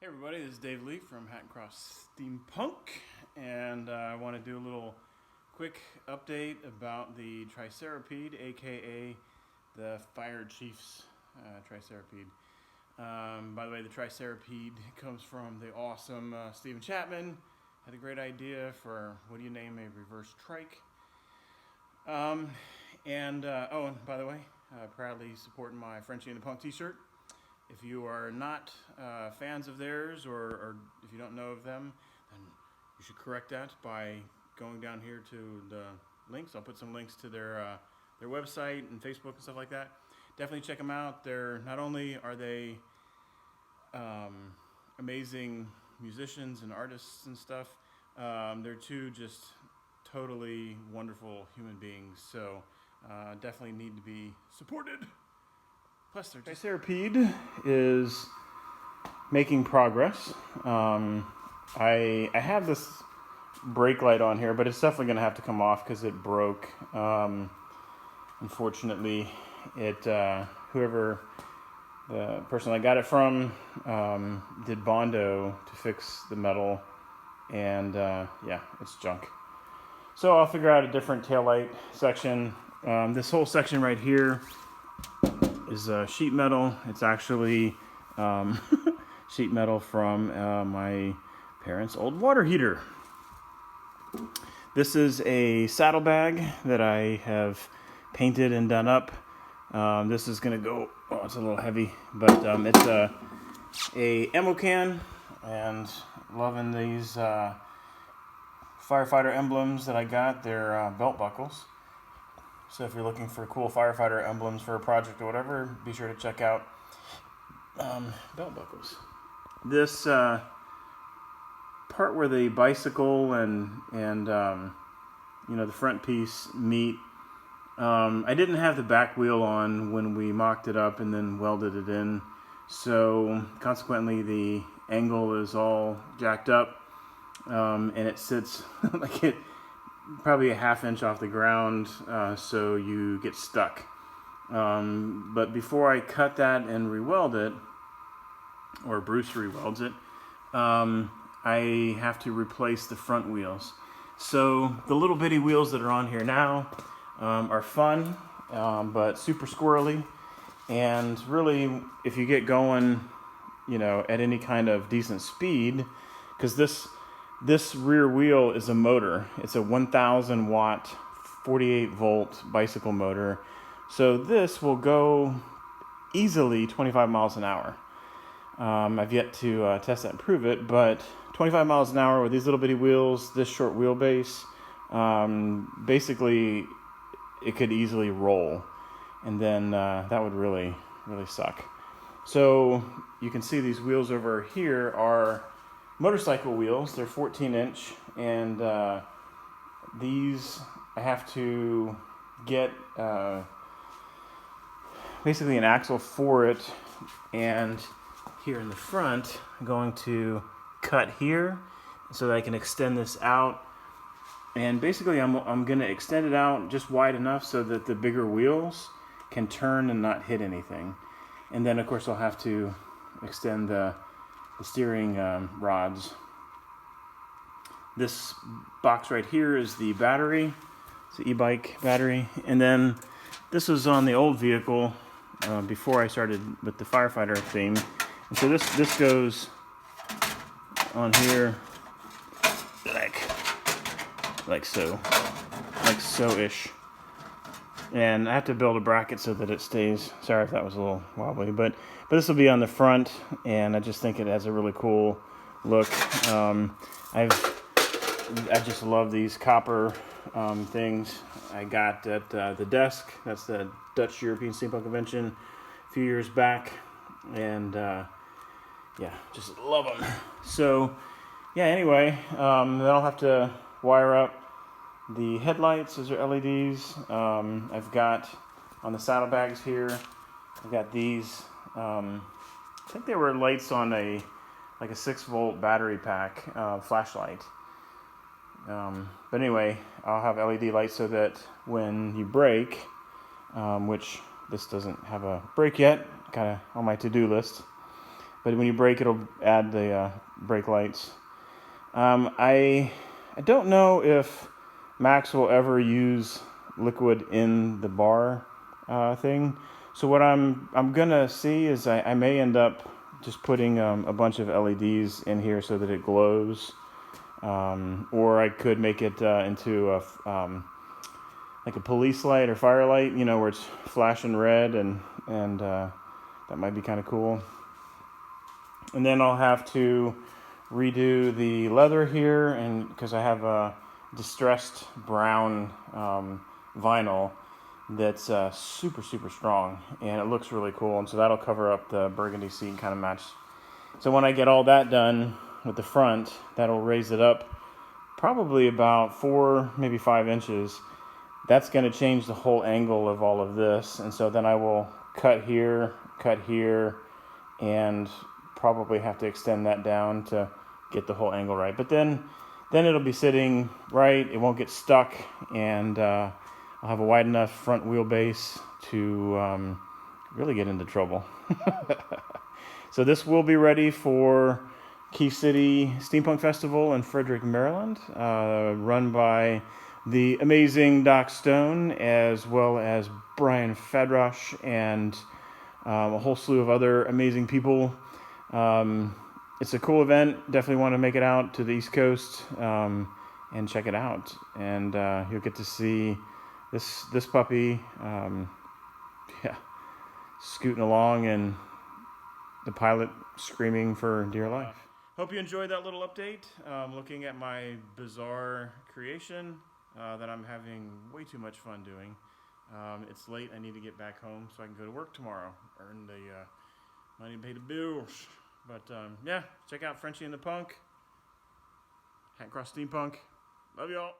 Hey everybody, this is Dave Lee from Hat and Cross Steampunk, and I want to do a little quick update about the Tricerapede, aka the Fire Chief's Tricerapede. By the way, the Tricerapede comes from the awesome Stephen Chapman. Had a great idea for, what do you name a reverse trike? And by the way, proudly supporting my Frenchie and the Punk t-shirt. If you are not fans of theirs, or if you don't know of them, then you should correct that by going down here to the links. I'll put some links to their website and Facebook and stuff like that. Definitely check them out. Not only are they amazing musicians and artists and stuff, they're two just totally wonderful human beings. So definitely need to be supported. Plus, Tricerapede is making progress. I have this brake light on here, but it's definitely going to have to come off because it broke. Unfortunately, whoever the person I got it from did Bondo to fix the metal, and yeah, it's junk. So I'll figure out a different taillight section. This whole section right here is sheet metal. It's actually sheet metal from my parents' old water heater. This is a saddlebag that I have painted and done up. This is gonna go, oh, it's a little heavy, but it's a ammo can, and loving these firefighter emblems that I got. They're belt buckles. So if you're looking for cool firefighter emblems for a project or whatever, be sure to check out belt buckles. This part where the bicycle and the front piece meet, I didn't have the back wheel on when we mocked it up and then welded it in. So consequently, the angle is all jacked up, and it sits like it. Probably a ½ inch off the ground, so you get stuck. But before I cut that and re-weld it, or Bruce re-welds it, I have to replace the front wheels. So the little bitty wheels that are on here now are fun, but super squirrely. And really, if you get going, at any kind of decent speed, because this rear wheel is a motor. It's a 1,000 watt, 48 volt bicycle motor. So this will go easily 25 miles an hour. I've yet to test that and prove it, but 25 miles an hour with these little bitty wheels, this short wheelbase, basically it could easily roll. And then that would really, really suck. So you can see these wheels over here are motorcycle wheels. They're 14 inch, and these I have to get basically an axle for it, and here in the front I'm going to cut here so that I can extend this out, and basically I'm going to extend it out just wide enough so that the bigger wheels can turn and not hit anything. And then of course I'll have to extend the steering rods. This box right here is the battery. It's an e-bike battery. And then this was on the old vehicle before I started with the firefighter theme. And so this goes on here like so-ish. And I have to build a bracket so that it stays. Sorry if that was a little wobbly, but this will be on the front, and I just think it has a really cool look. I just love these copper things I got at the D.E.S.C. That's the Dutch European Steampunk Convention a few years back, and yeah, just love them. So yeah, anyway, then I'll have to wire up the headlights. Those are LEDs. I've got on the saddlebags here, I've got these. I think they were lights on a 6-volt battery pack flashlight. But anyway, I'll have LED lights so that when you brake, which this doesn't have a brake yet, kind of on my to-do list, but when you brake, it'll add the brake lights. I don't know if Max will ever use liquid in the bar thing. So what I'm gonna see is I may end up just putting a bunch of LEDs in here so that it glows, or I could make it into a like a police light or fire light, you know, where it's flashing red, and that might be kind of cool. And then I'll have to redo the leather here, and because I have a distressed brown vinyl that's super strong, and it looks really cool, and so that'll cover up the burgundy seat and kind of match. So when I get all that done with the front, that'll raise it up probably about 4, maybe 5 inches. That's going to change the whole angle of all of this, and so then I will cut here, and probably have to extend that down to get the whole angle right. But then it'll be sitting right, it won't get stuck, and I'll have a wide enough front wheelbase to really get into trouble. So this will be ready for Key City Steampunk Festival in Frederick, Maryland, run by the amazing Doc Stone, as well as Brian Fadrosh, and a whole slew of other amazing people. It's a cool event. Definitely want to make it out to the East Coast and check it out. And you'll get to see this puppy, scooting along, and the pilot screaming for dear life. Hope you enjoyed that little update, looking at my bizarre creation that I'm having way too much fun doing. It's late. I need to get back home so I can go to work tomorrow, earn the money to pay the bills. But yeah, check out Frenchie and the Punk, Hat Cross Steampunk. Love y'all.